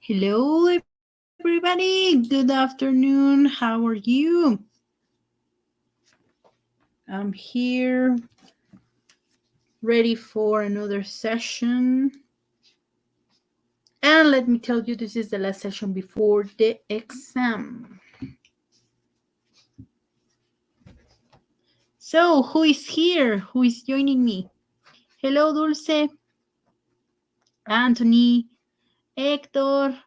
Hello, everybody. Good afternoon. How are you? I'm here, ready for another session. And let me tell you, this is the last session before the exam. So, who is here? Who is joining me? Hello, Dulce, Anthony, Hector.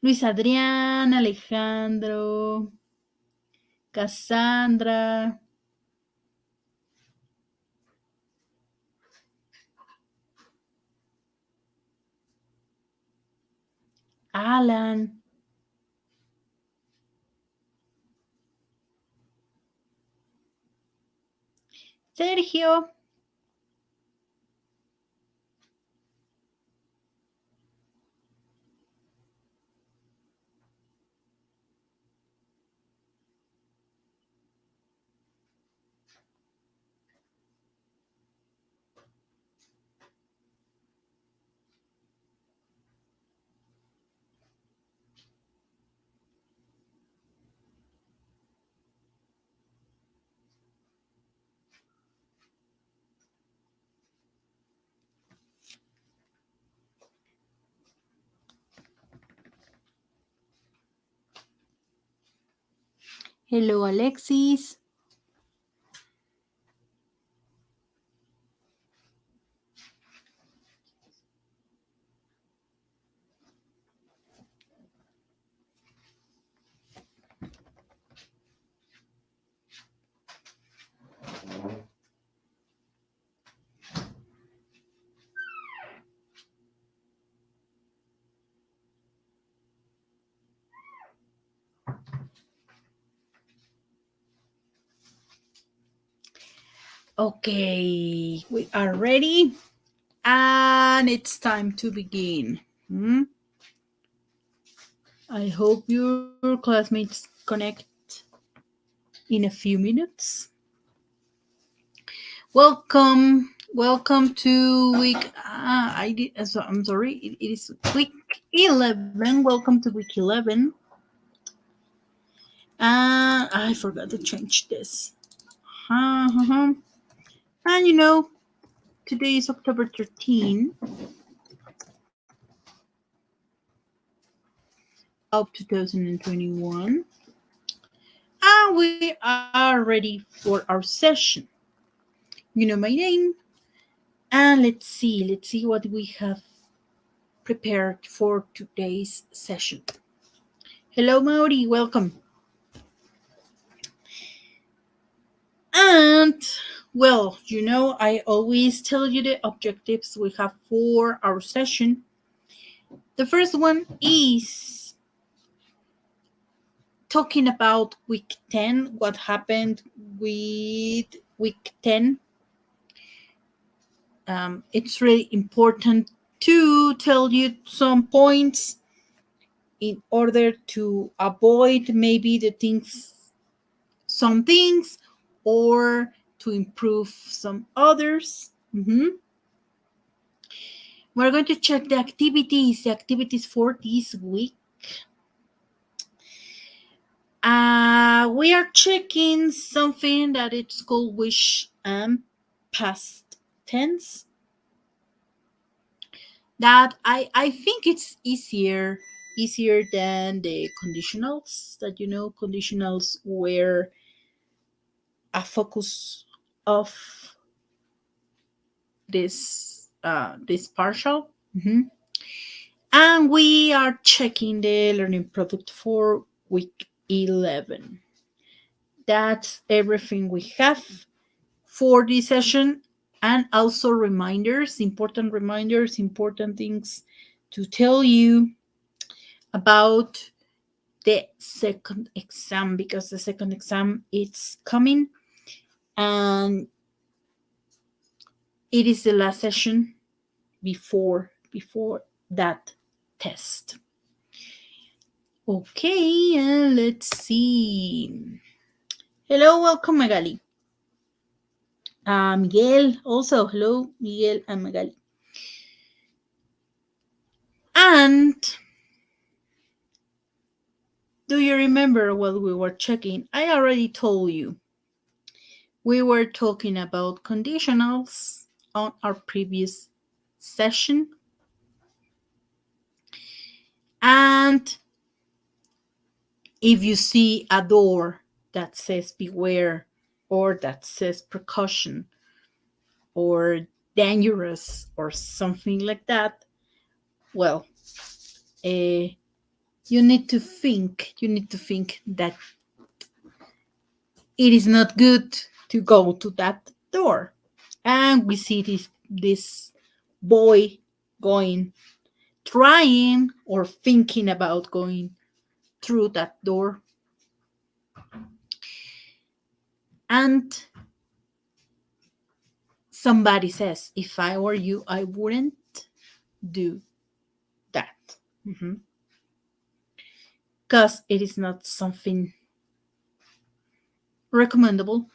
Luis Adrián, Alejandro, Cassandra, Alan, Sergio. Hello, Alexis. Okay, we are ready and it's time to begin. I hope your classmates connect in a few minutes. Welcome to week. I'm sorry. It is week 11. Welcome to week 11. And I forgot to change this. And today is October 13 of 2021. And we are ready for our session. You know my name. And let's see what we have prepared for today's session. Hello, Mauri, welcome. And well, I always tell you the objectives we have for our session. The first one is talking about week 10, what happened with week 10. It's really important to tell you some points in order to avoid maybe some things, or to improve some others. We're going to check the activities for this week. We are checking something that it's called wish and past tense. That I think it's easier than the conditionals. That conditionals were a focus of this partial. And we are checking the learning product for week 11. That's everything we have for this session, and also important things to tell you about the second exam, because the second exam is coming and it is the last session before that test. Okay, and let's see. Hello, welcome, Magali. Miguel, also hello, Miguel and Magali. And do you remember what we were checking? I already told you. We were talking about conditionals on our previous session. And if you see a door that says beware, or that says precaution, or dangerous, or something like that, well, uh, you need to think that it is not good to go to that door. And we see this boy going, trying or thinking about going through that door. And somebody says, if I were you, I wouldn't do that. Because it is not something recommendable.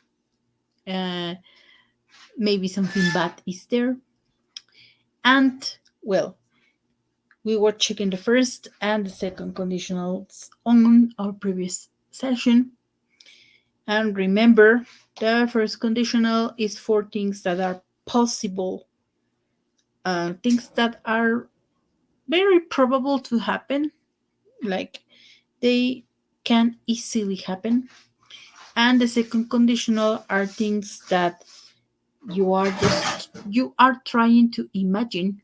Uh, Maybe something bad is there. And, well, we were checking the first and the second conditionals on our previous session. And remember, the first conditional is for things that are possible, things that are very probable to happen, like they can easily happen. And the second conditional are things that you are trying to imagine,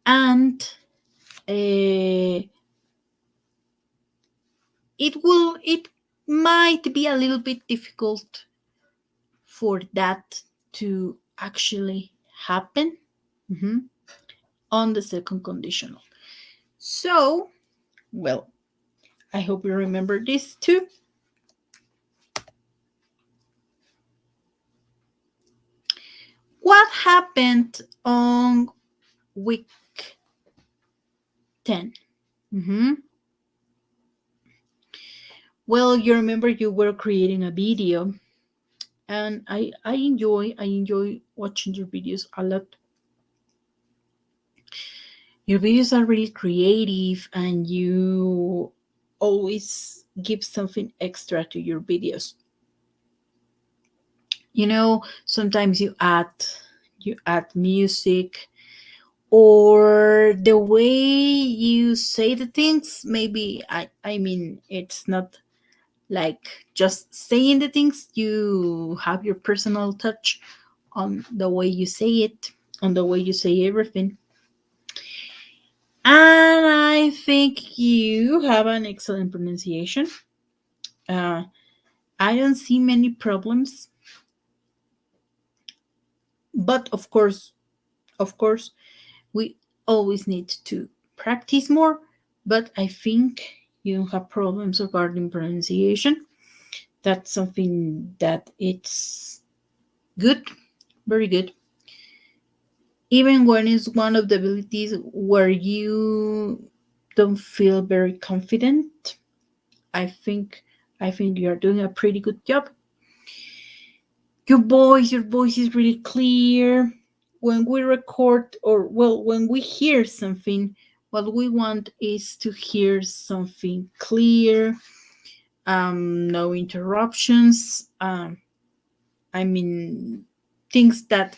and uh, it might be a little bit difficult for that to actually happen, on the second conditional. So, well, I hope you remember this too. What happened on week 10? Well, you remember you were creating a video, and I enjoy watching your videos a lot. Your videos are really creative, and you always give something extra to your videos. Sometimes you add music, or the way you say the things. Maybe I mean, it's not like just saying the things. You have your personal touch on the way you say it, on the way you say everything. And I think you have an excellent pronunciation. uh, I don't see many problems, but of course we always need to practice more. But I think you don't have problems regarding pronunciation. That's something that it's good, very good. Even when it's one of the abilities where you don't feel very confident, I think you're doing a pretty good job. Your voice is really clear. When we record, or well, when we hear something, what we want is to hear something clear, no interruptions. I mean, things that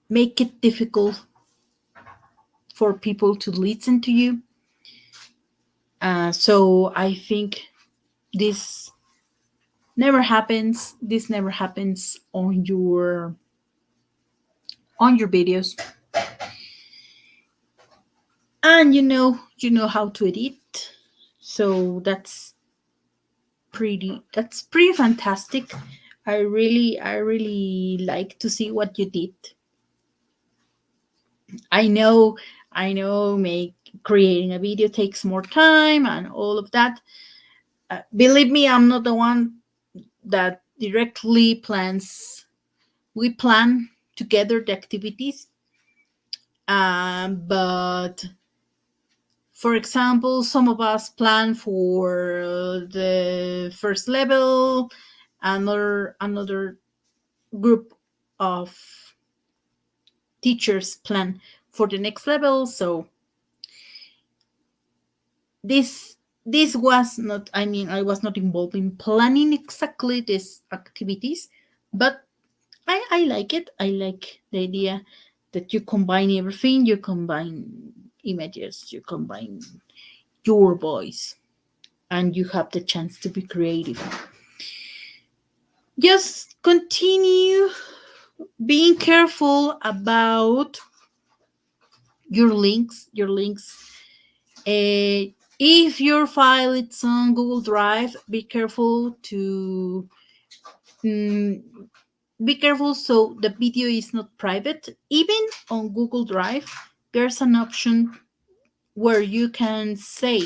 make it difficult for people to listen to you. So I think this This never happens on your videos. And you know how to edit, so that's pretty fantastic. I really like to see what you did. I know make creating a video takes more time and all of that. Believe me, I'm not the one that directly plans. We plan together the activities, But for example, some of us plan for the first level, another group of teachers plan for the next level. So this was not, I mean, I was not involved in planning exactly these activities, but I like it. I like the idea that you combine everything, you combine images, you combine your voice, and you have the chance to be creative. Just continue being careful about your links. If your file is on Google Drive, mm, be careful so the video is not private. Even on Google Drive, there's an option where you can say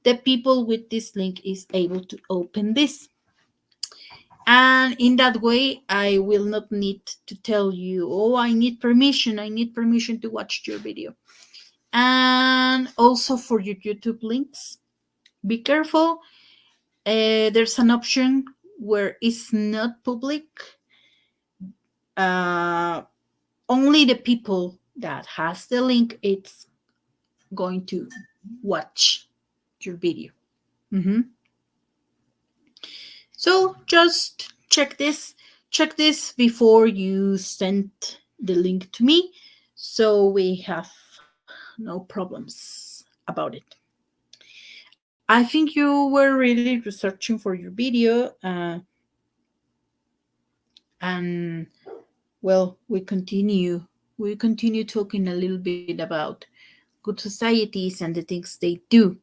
the people with this link is able to open this. And in that way, I will not need to tell you, oh, I need permission to watch your video. And also for your YouTube links, be careful. There's an option where it's not public. Uh, Only the people that has the link it's going to watch your video. Mm-hmm. So just check this before you send the link to me, so we have no problems about it. I think you were really researching for your video, and well, we continue talking a little bit about good societies and the things they do.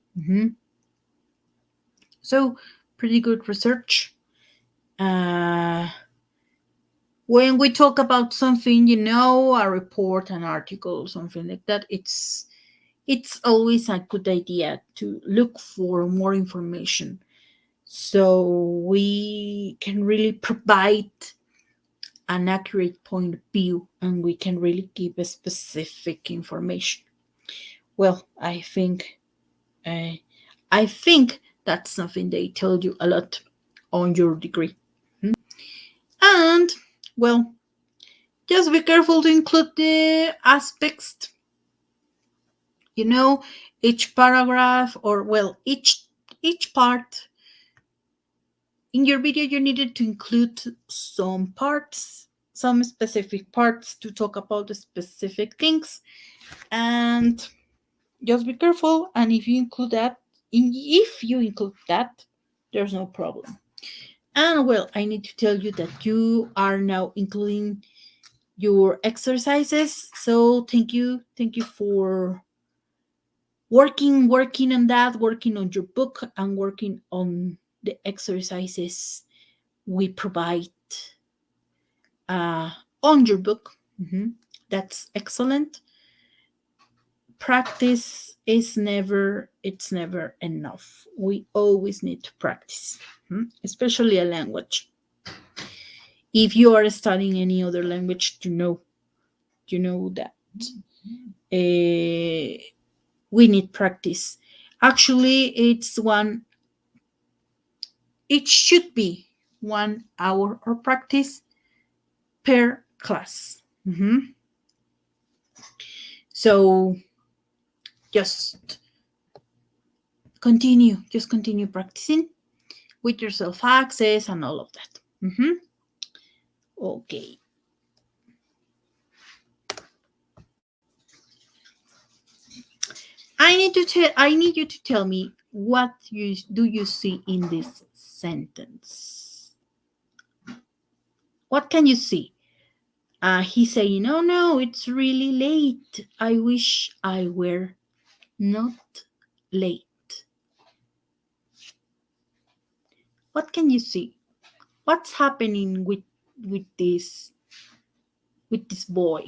So pretty good research. Uh, when we talk about something, a report, an article, something like that, it's always a good idea to look for more information so we can really provide an accurate point of view and we can really give a specific information. Well, uh, I think that's something they tell you a lot on your degree. And well, just be careful to include the aspects. You know, each paragraph, or well, each part in your video, you needed to include some parts, some specific parts to talk about the specific things. And just be careful. And if you include that, there's no problem. And well, I need to tell you that you are now including your exercises. So thank you for working on that, working on your book, and working on the exercises we provide uh, on your book. That's excellent. Practice is never enough. We always need to practice, especially a language. If you are studying any other language, you know that we need practice. Actually, it should be 1 hour of practice per class. So just continue practicing with your self access and all of that. Okay. I need you to tell me what you see in this sentence. What can you see? He's saying, "Oh no, it's really late. I wish I were not late." What can you see? What's happening with this boy?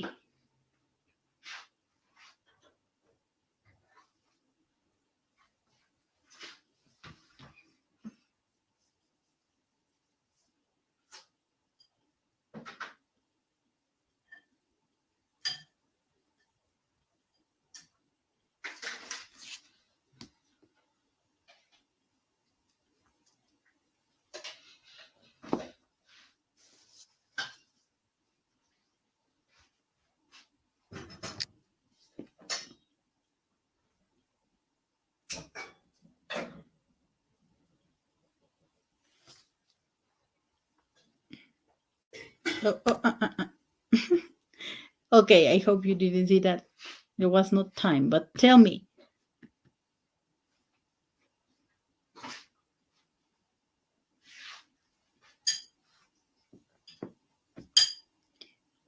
Oh, oh, okay, I hope you didn't see that. There was no time, but tell me,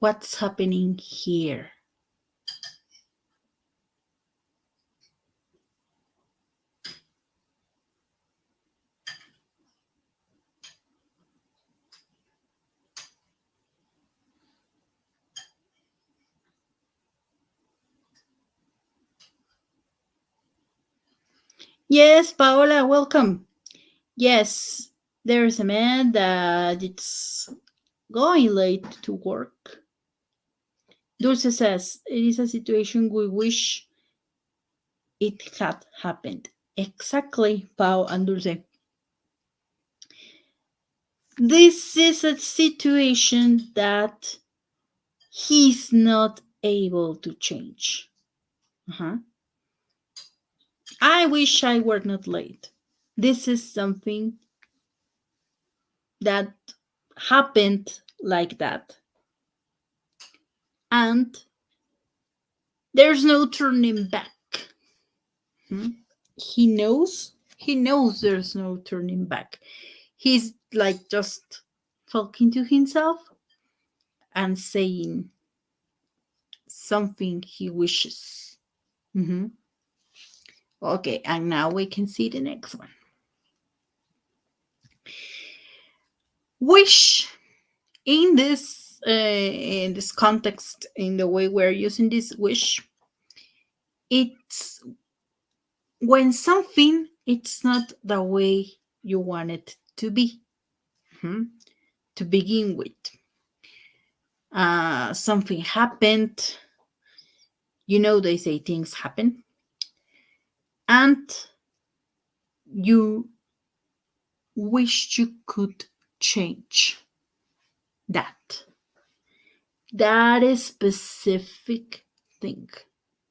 what's happening here? Yes, Paola, welcome. Yes, there's a man that it's going late to work. Dulce says it is a situation we wish it had happened. Exactly, Pau and Dulce. This is a situation that he's not able to change. Uh-huh. I wish I were not late. This is something that happened like that. And there's no turning back. Hmm? He knows there's no turning back. He's like just talking to himself and saying something he wishes. Mhm. Okay, and now we can see the next one. Wish in this context, in the way we're using this wish, it's when something it's not the way you want it to be. Mhm. To begin with, something happened. They say things happen, and you wish you could change that. That is specific thing.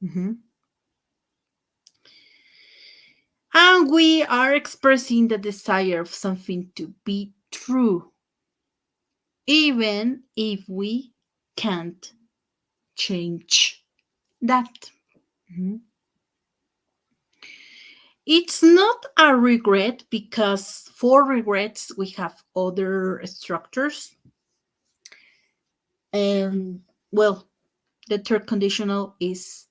Mhm. And we are expressing the desire of something to be true, even if we can't change that. Mhm. It's not a regret because for regrets we have other structures. And well, the third conditional is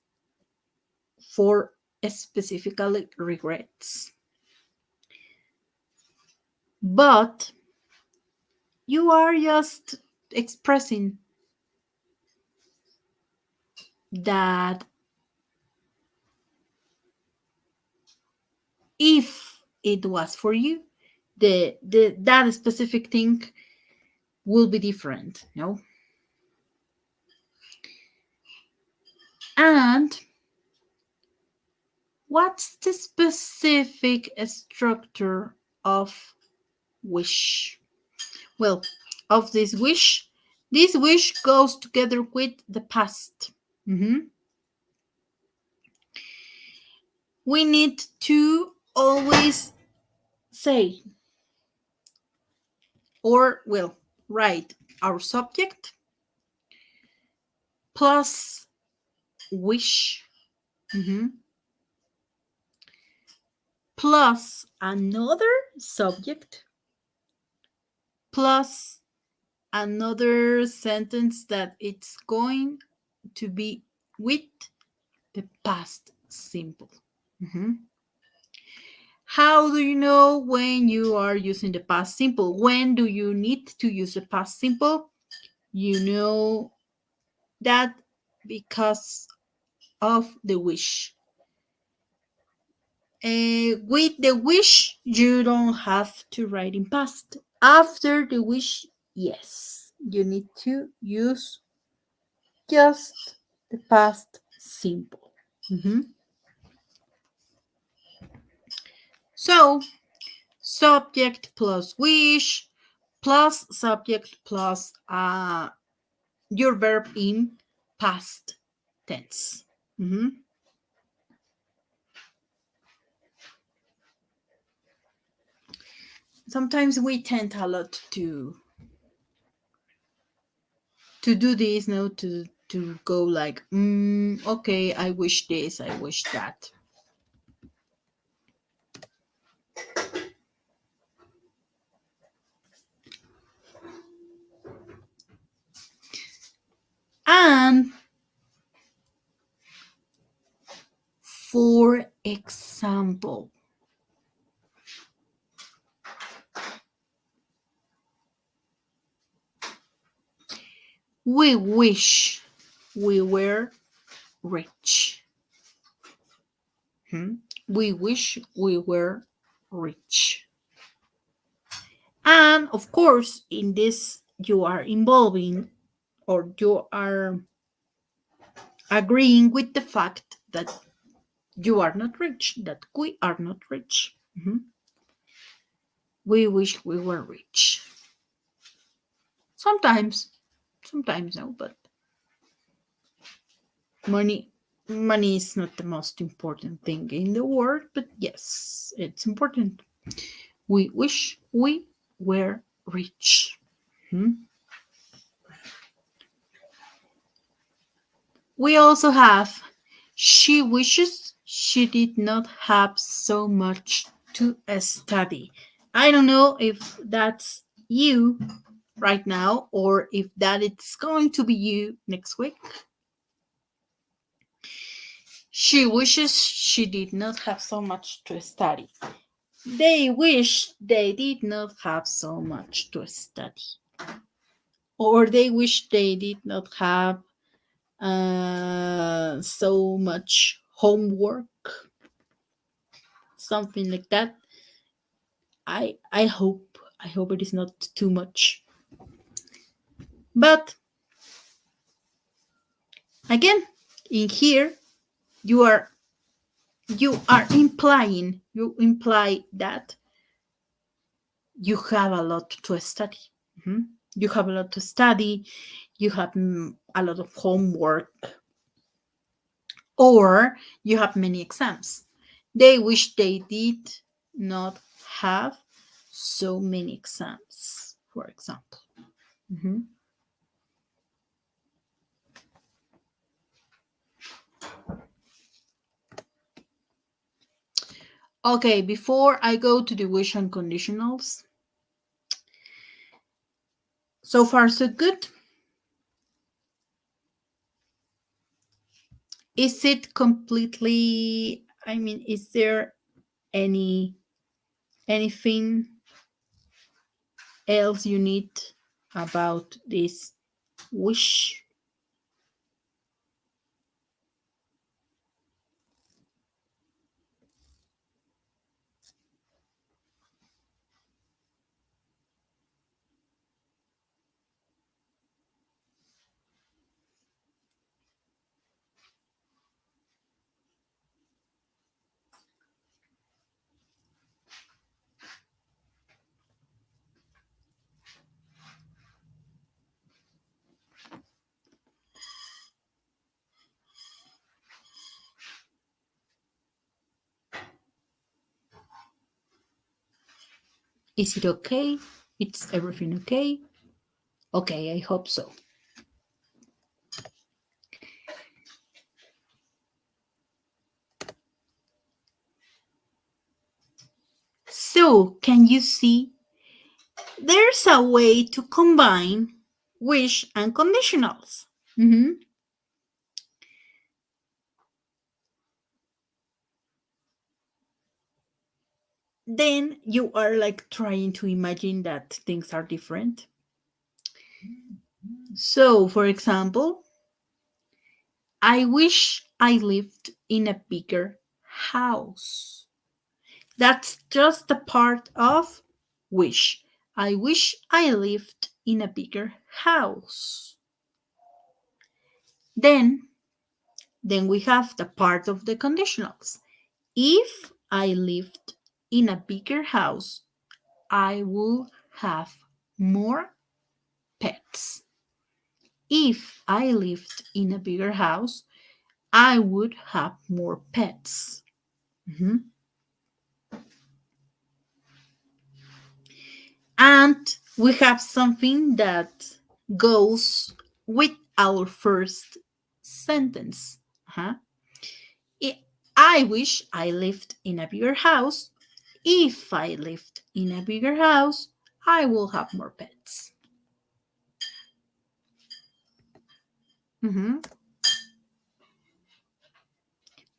for specifically regrets. But you are just expressing that if it was for you, the that specific thing will be different, no? And what's the specific structure of wish? Well, of this wish goes together with the past. Mhm. We need to always say, or well, write our subject plus wish, mhm, plus another subject plus another sentence that it's going to be with the past simple. Mhm. How do you know when you are using the past simple? When do you need to use the past simple? You know that because of the wish. With the wish, you don't have to write in past. After the wish, yes, you need to use just the past simple. Mhm. So, subject plus wish plus subject plus your verb in past tense. Mhm. Sometimes we tend a lot to to do this, no, to go like, okay, I wish this, I wish that. And for example, we wish we were rich. We wish we were rich. And of course, in this, you are involving or you are agreeing with the fact that you are not rich, that we are not rich. We wish we were rich. Sometimes, sometimes no, but money money is not the most important thing in the world, but yes, it's important. We wish we were rich. We also have she wishes she did not have so much to study. I don't know if that's you right now or if that it's going to be you next week. She wishes she did not have so much to study. They wish they did not have so much to study. Or they wish they did not have so much homework, something like that. I hope it is not too much. But again, in here you are you imply that you have a lot to study. You have a lot to study, you have a lot of homework, or you have many exams. They wish they did not have so many exams, for example. Okay, before I go to the wish and conditionals, so far so good. Is it completely, I mean, is there anything else you need about this wish? Is it okay? It's everything okay? Okay, I hope so. So, can you see? There's a way to combine wish and conditionals. Then you are like trying to imagine that things are different. So, for example, I wish I lived in a bigger house. That's just a part of wish. I wish I lived in a bigger house. Then we have the part of the conditionals. If I lived in a bigger house, I will have more pets. If I lived in a bigger house, I would have more pets. And we have something that goes with our first sentence. Uh-huh. I wish I lived in a bigger house. If I lived in a bigger house, I will have more pets. Mhm.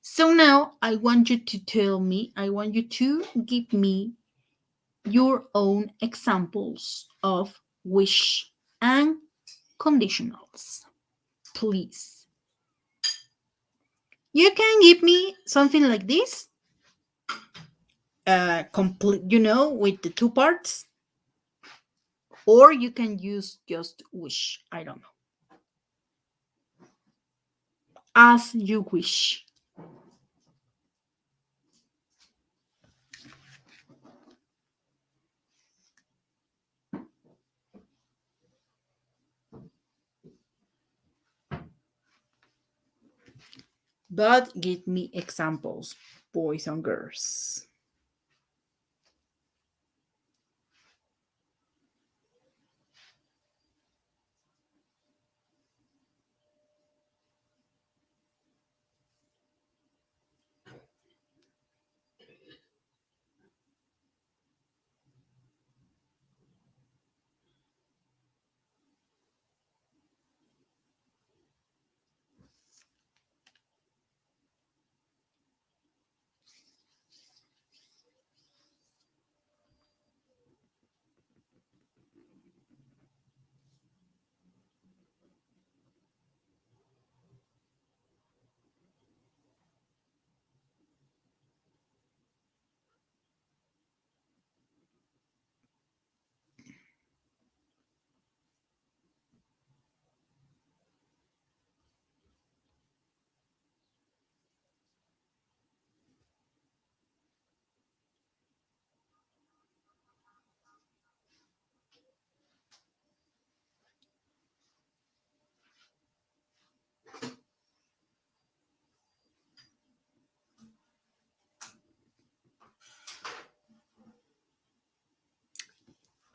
So now I want you to tell me, I want you to give me your own examples of wish and conditionals. Please. You can give me something like this, complete, with the two parts, or you can use just wish. I don't know. As you wish. But give me examples, boys and girls.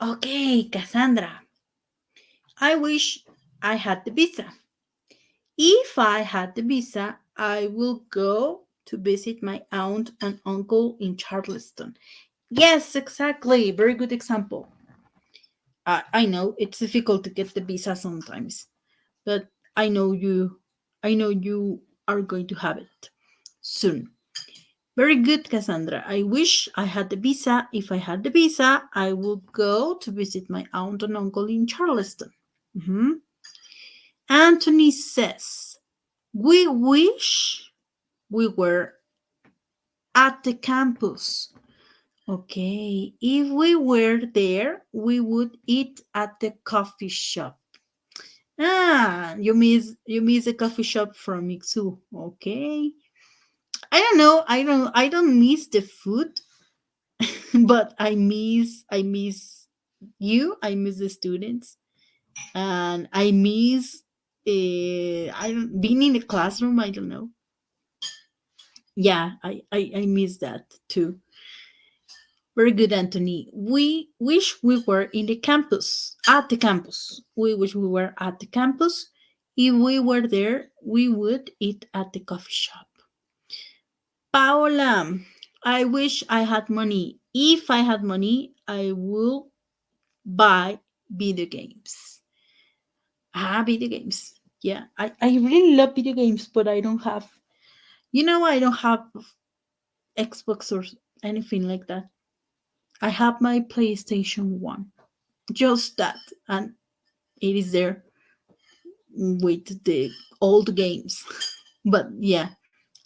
Okay, Cassandra. I wish I had the visa. If I had the visa, I will go to visit my aunt and uncle in Charleston. Yes, exactly. Very good example. I know it's difficult to get the visa sometimes, but I know you. I know you are going to have it soon. Very good, Cassandra. I wish I had the visa. If I had the visa, I would go to visit my aunt and uncle in Charleston. Mhm. Anthony says, we wish we were at the campus. Okay, if we were there, we would eat at the coffee shop. Ah, you miss a coffee shop from ICSHu. Okay. I don't miss the food, but I miss you. I miss the students, and I miss I don't being in the classroom. I don't know. Yeah, I miss that too. Very good, Anthony. We wish we were in the campus, at the campus. We wish we were at the campus. If we were there, we would eat at the coffee shop. Paola, I wish I had money. If I had money, I will buy video games. Video games. Yeah, I really love video games, but I don't have Xbox or anything like that. I have my PlayStation 1. Just that. And it is there with the old games. But yeah,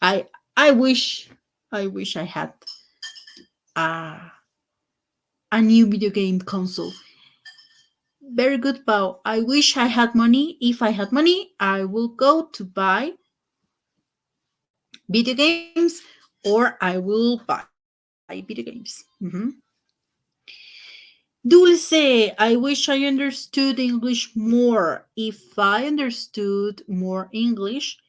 I I wish I had a, a new video game console. Very good, Pau. I wish I had money. If I had money, I will go to buy video games or I will buy video games. Dulce, I wish I understood English more. If I understood more English,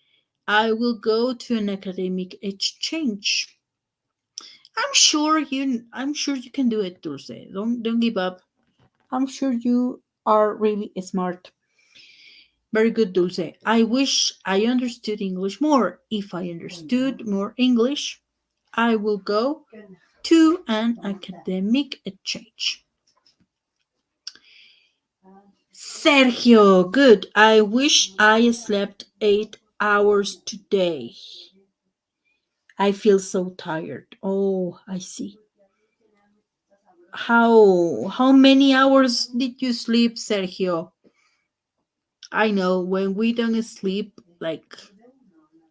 I will go to an academic exchange. I'm sure you can do it, Dulce. Don't give up. I'm sure you are really smart. Very good, Dulce. I wish I understood English more. If I understood more English, I will go to an academic exchange. Sergio, good. I wish I slept 8 hours today. I feel so tired. Oh, I see. How many hours did you sleep, Sergio? I know when we don't sleep like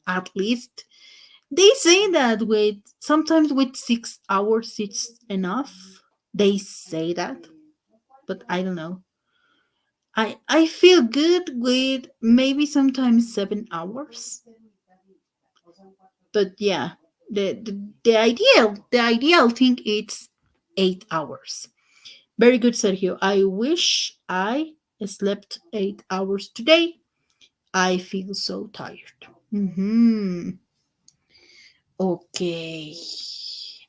at least they say that with sometimes with 6 hours it's enough. They say that, but I don't know. I feel good with maybe sometimes 7 hours. But yeah, the ideal thing is 8 hours. Very good, Sergio. I wish I slept 8 hours today. I feel so tired. Okay.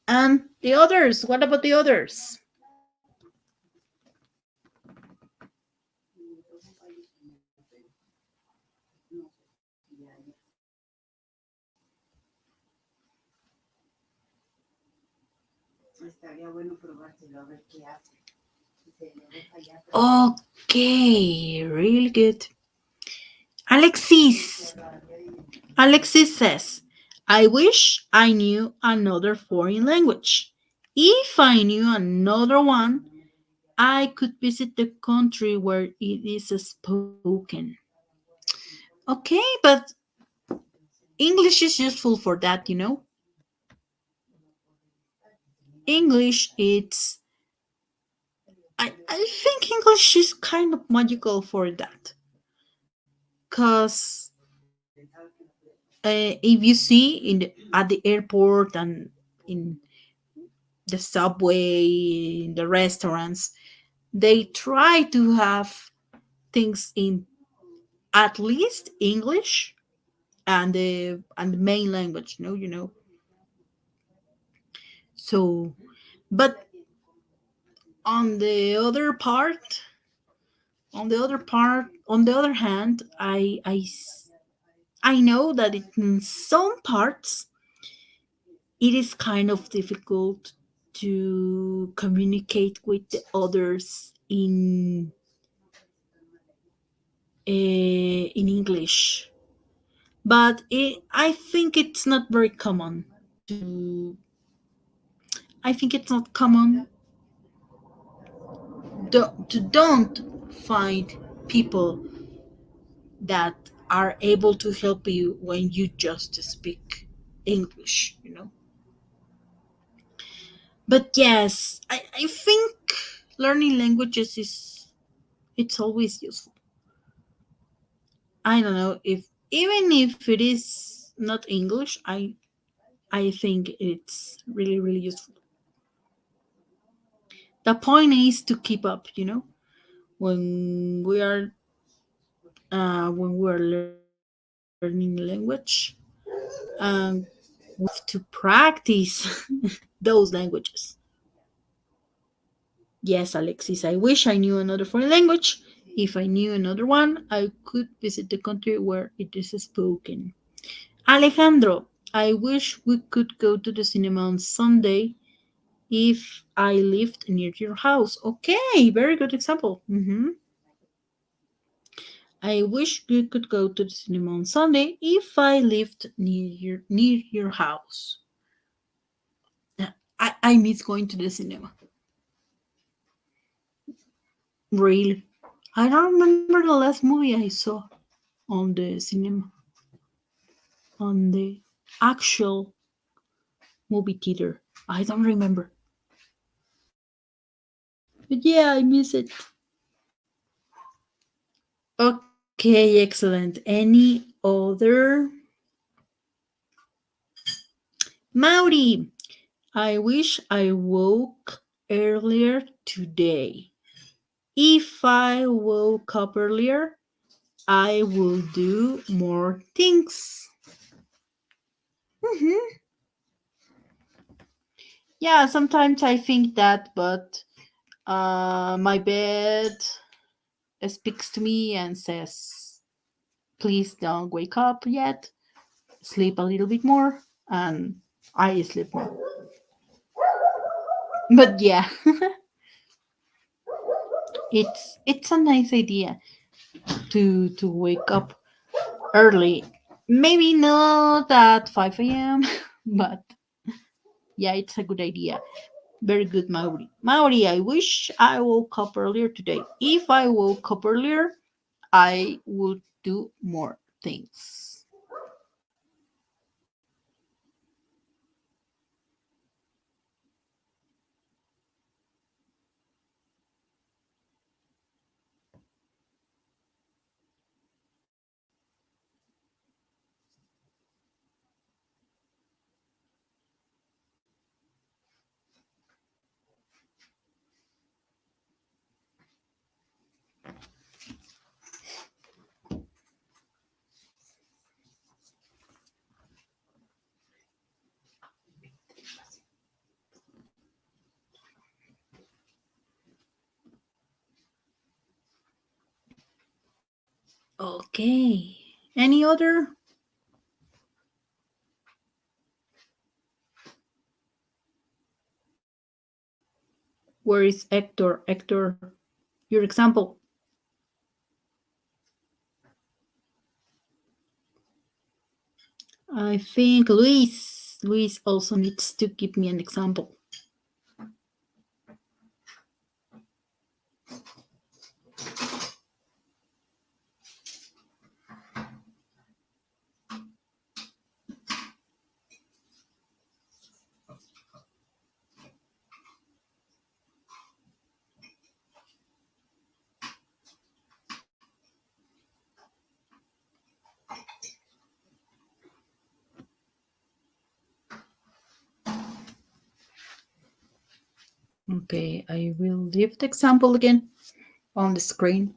And the others, what about the others? Okay, really good. Alexis. Alexis says, I wish I knew another foreign language. If I knew another one, I could visit the country where it is spoken. Okay, but English is useful for that. English, I think English is kind of magical for that. Because if you see at the airport and in the subway, in the restaurants, they try to have things in at least English and the main language, So, but on the other part, on the other hand, I know that in some parts it is kind of difficult to communicate with the others in English, but I think it's not very common to. I think it's not common to don't find people that are able to help you when you just speak English. But yes, I think learning languages is it's always useful. I don't know if even if it is not English, I think it's really really useful. The point is to keep up. When we are learning language, we have to practice those languages. Yes, Alexis, I wish I knew another foreign language. If I knew another one, I could visit the country where it is spoken. Alejandro, I wish we could go to the cinema on Sunday if I lived near your house. Okay, very good example. I wish we could go to the cinema on Sunday if I lived near your house. I miss going to the cinema. Really. I don't remember the last movie I saw on the cinema, on the actual movie theater. I don't remember. But yeah, I miss it. Okay, excellent. Any other? Mauri, I wish I woke earlier today. If I woke up earlier, I will do more things. hmm Yeah, sometimes I think that, but my bed speaks to me and says please don't wake up yet. Sleep a little bit more, and I sleep more. But yeah, it's a nice idea to wake up early. Maybe not at 5 a.m., but yeah, it's a good idea. Very good, Mauri. Mauri, I wish I woke up earlier today. If I woke up earlier, I would do more things. Okay. Any other? Where is Hector? Hector, your example. I think Luis also needs to give me an example. Okay, I will leave the example again on the screen.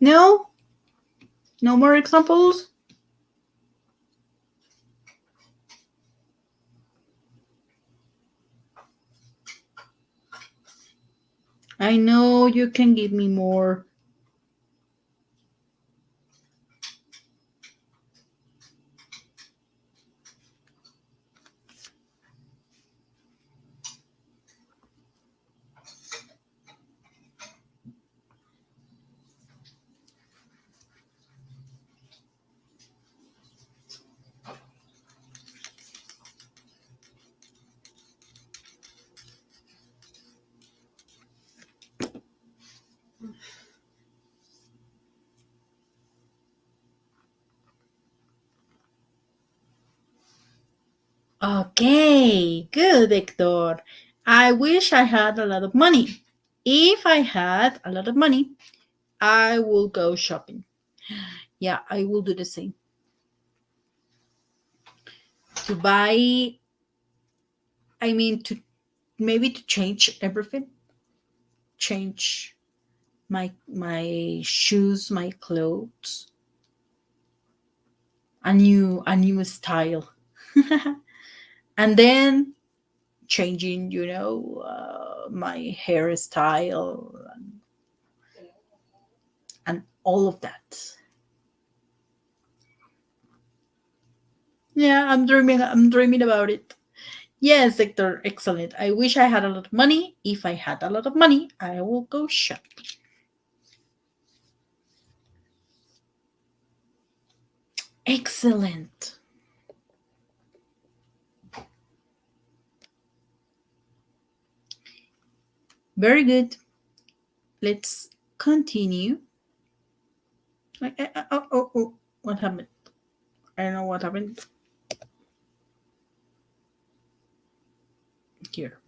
No? No more examples? I know you can give me more. Okay, good, Hector. I wish I had a lot of money. If I had a lot of money, I will go shopping. Yeah, I will do the same. To buy, I mean, to maybe to change everything, change my shoes, my clothes, a new style, and then changing, my hairstyle and all of that. Yeah, I'm dreaming about it. Yes, Hector, excellent. I wish I had a lot of money. If I had a lot of money, I will go shopping. Excellent. Very good. Let's continue. Oh, what happened? I don't know what happened here.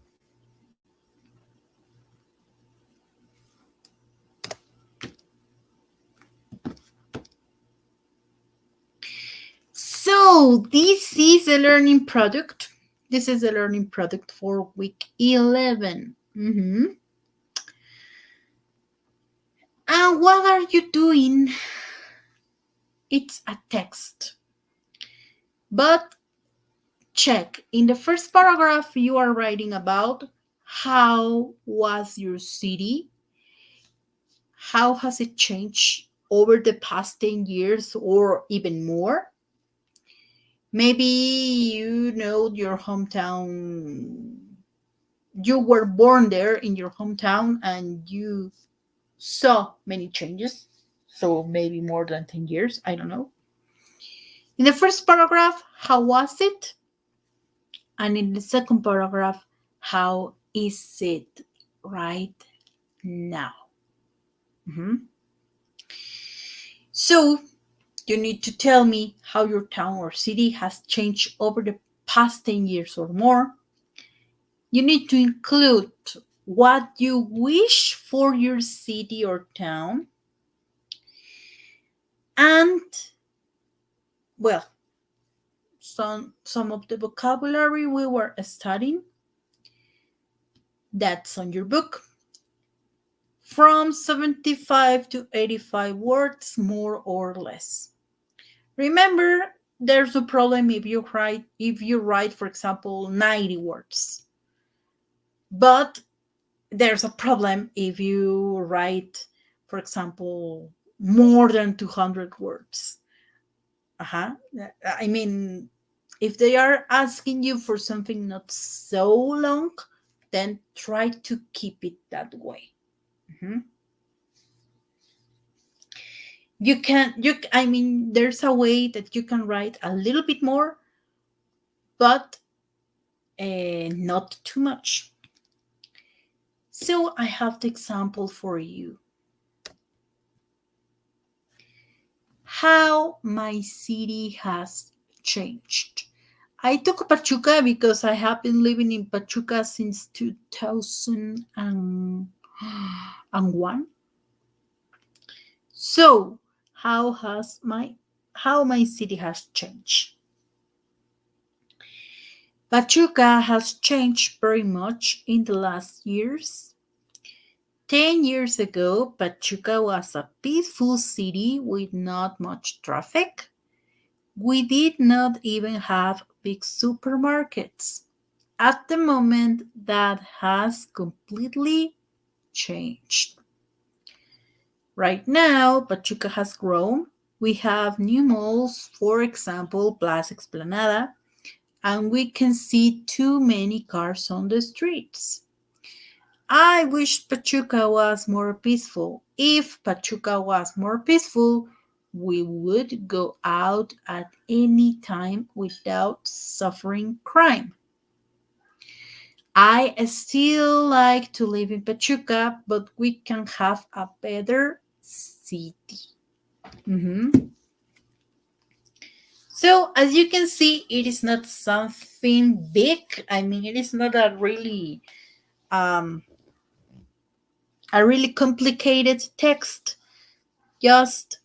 So, this is a learning product. This is a learning product for week 11. And what are you doing? It's a text. But check. In the first paragraph, you are writing about how was your city? How has it changed over the past 10 years or even more? Maybe you know your hometown. You were born there in your hometown and you saw many changes. So maybe more than 10 years. I don't know. In the first paragraph, how was it? And in the second paragraph, how is it right now? Mhm. So you need to tell me how your town or city has changed over the past 10 years or more. You need to include what you wish for your city or town. And, well, some of the vocabulary we were studying, that's on your book. From 75 to 85 words, more or less. Remember, there's a problem if you write, for example, 90 words. But there's a problem if you write, for example, more than 200 words. I mean, if they are asking you for something not so long, then try to keep it that way. Mhm. There's a way that you can write a little bit more, but not too much. So I have the example for you. How my city has changed. I took Pachuca because I have been living in Pachuca since 2001. So, how my city has changed? Pachuca has changed very much in the last years. 10 years ago, Pachuca was a peaceful city with not much traffic. We did not even have big supermarkets. At the moment, that has completely changed. Right now, Pachuca has grown. We have new malls, for example, Plaza Explanada, and we can see too many cars on the streets. I wish Pachuca was more peaceful. If Pachuca was more peaceful, we would go out at any time without suffering crime. I still like to live in Pachuca, but we can have a better city. Mhm. So, as you can see, it is not something big. It is not um, a really complicated text. Just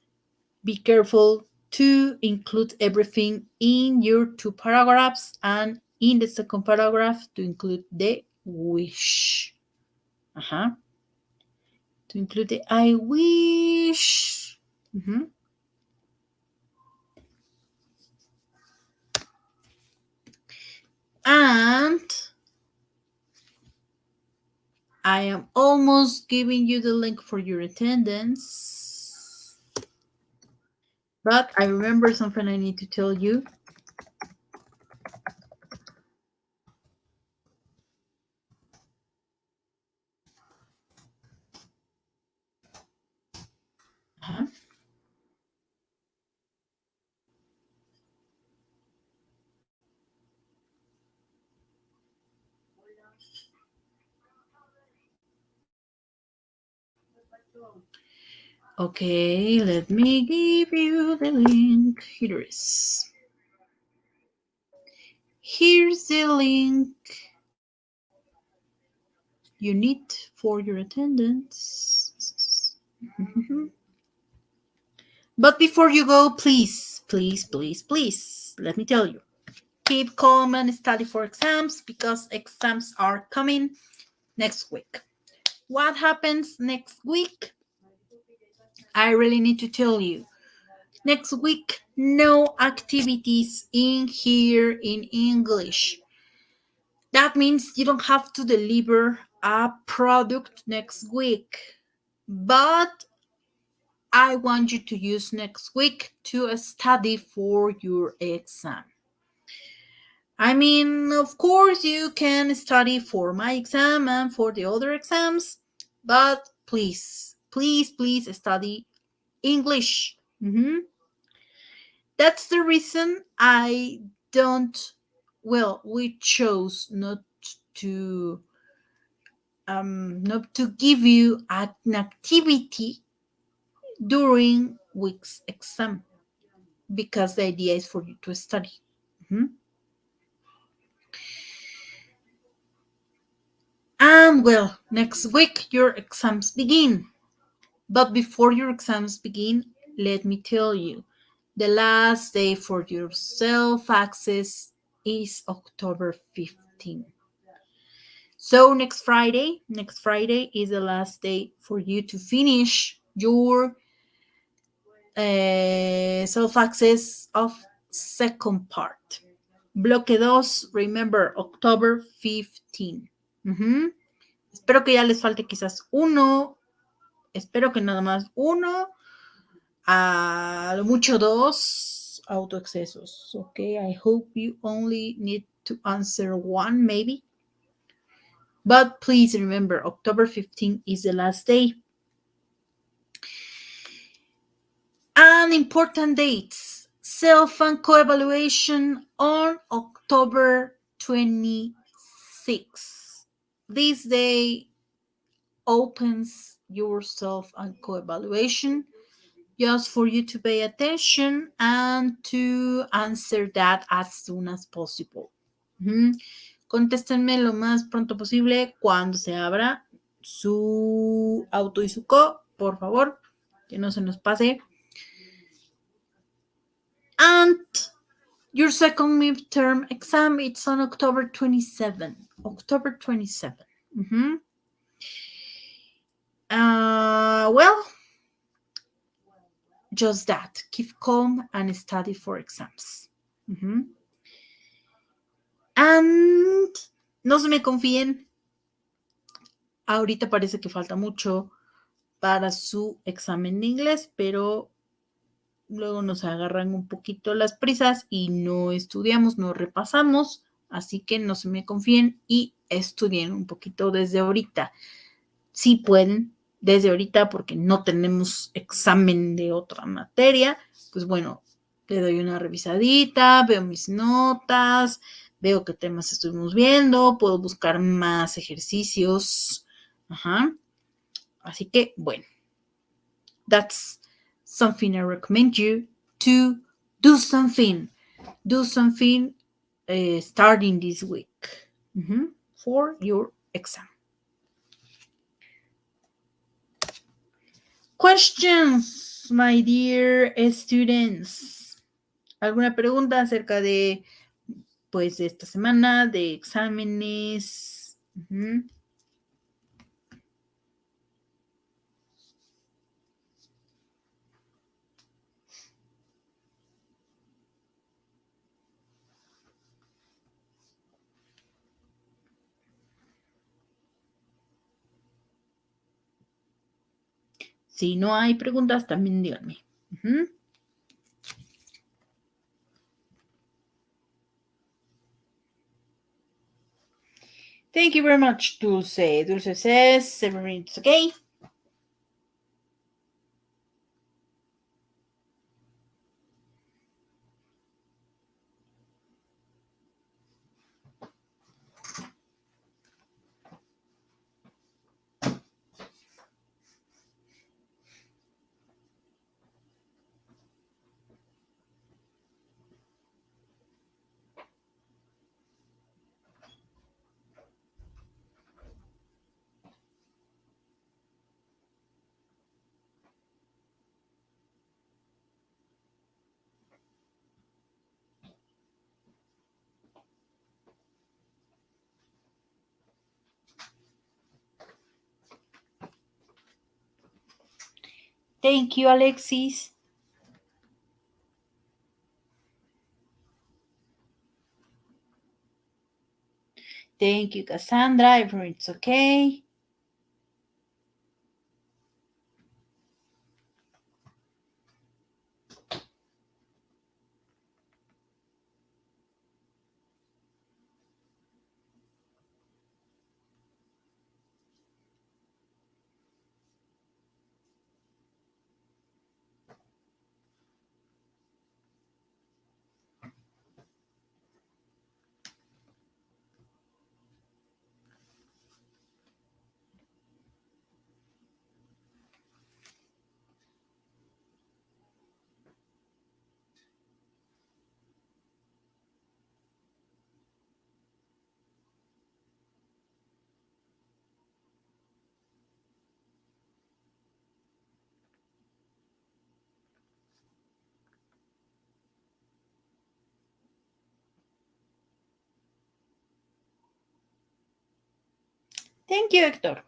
be careful to include everything in your two paragraphs, and in the second paragraph to include the wish. Uh-huh. To include the I wish. Mhm. And I am almost giving you the link for your attendance. But I remember something I need to tell you. Okay, let me give you the link. Here it is. Here's the link you need for your attendance. But before you go, please, please, please, please, let me tell you, keep calm and study for exams because exams are coming next week. What happens next week? I really need to tell you. Next week, no activities in here in English. That means you don't have to deliver a product next week. But I want you to use next week to study for your exam. I mean, of course, you can study for my exam and for the other exams, but please, please, please study English. That's the reason I don't, well, we chose to not to give you an activity during week's exam because the idea is for you to study. And well, next week your exams begin. But before your exams begin, let me tell you, the last day for your self-access is October 15th. So next Friday is the last day for you to finish your self-access of second part. Bloque 2, remember, October 15. Espero que ya les falte quizás uno, espero que nada más uno, a lo mucho dos autoexcesos. Okay, I hope you only need to answer one maybe. But please remember, October 15 is the last day. And important dates. Self and co-evaluation on October 26. This day opens your self and co-evaluation just for you to pay attention and to answer that as soon as possible. Contéstenme lo más pronto posible cuando se abra su auto y su co, por favor, que no se nos pase. And your second midterm exam, it's on October 27. October 27. Well, just that. Keep calm and study for exams. And no se me confíen. Ahorita parece que falta mucho para su examen de inglés, pero luego nos agarran un poquito las prisas y no estudiamos, no repasamos. Así que no se me confíen y estudien un poquito desde ahorita. Si pueden, desde ahorita, porque no tenemos examen de otra materia, pues bueno, le doy una revisadita, veo mis notas, veo qué temas estuvimos viendo, puedo buscar más ejercicios. Así que, bueno, that's something I recommend you to do something. Do something starting this week for your exam. Questions, my dear students. ¿Alguna pregunta acerca de, pues, de esta semana, de exámenes? Si no hay preguntas, también díganme. Thank you very much, Dulce. Dulce says everything's okay. Thank you, Alexis. Thank you, Cassandra. Everything's okay. Thank you, Hector.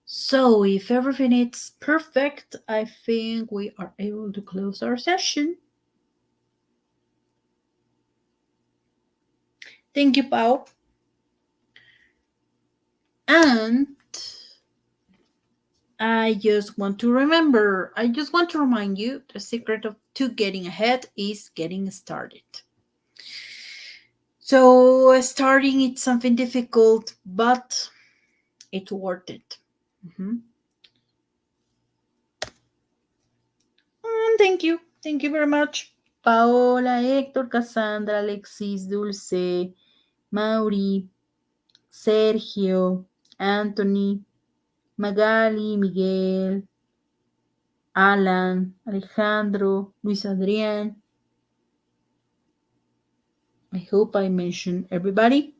So, if everything is perfect, I think we are able to close our session. Thank you, Pau. And I just want to remind you the secret to getting ahead is getting started. So, starting it's something difficult, but it's worth it. Mm-hmm. Thank you. Thank you very much. Paola, Héctor, Cassandra, Alexis, Dulce, Mauri, Sergio, Anthony, Magali, Miguel, Alan, Alejandro, Luis Adrián. I hope I mentioned everybody.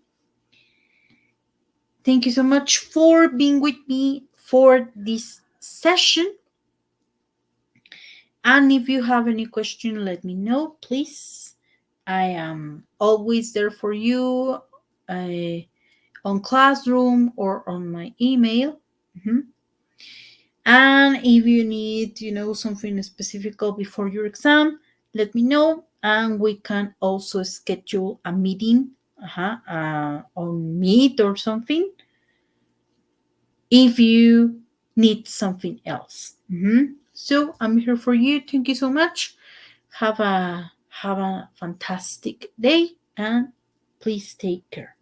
Thank you so much for being with me for this session. And if you have any question, let me know, please. I am always there for you on Classroom or on my email. Mm-hmm. And if you need, something specific before your exam, let me know, and we can also schedule a meeting on Meet or something if you need something else. Mm-hmm. So I'm here for you. Thank you so much. Have a fantastic day, and please take care.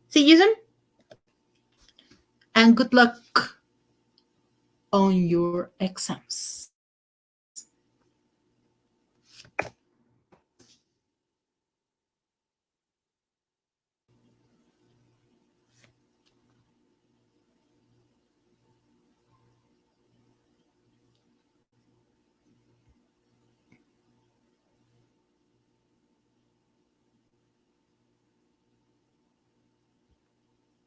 See you soon, and good luck on your exams.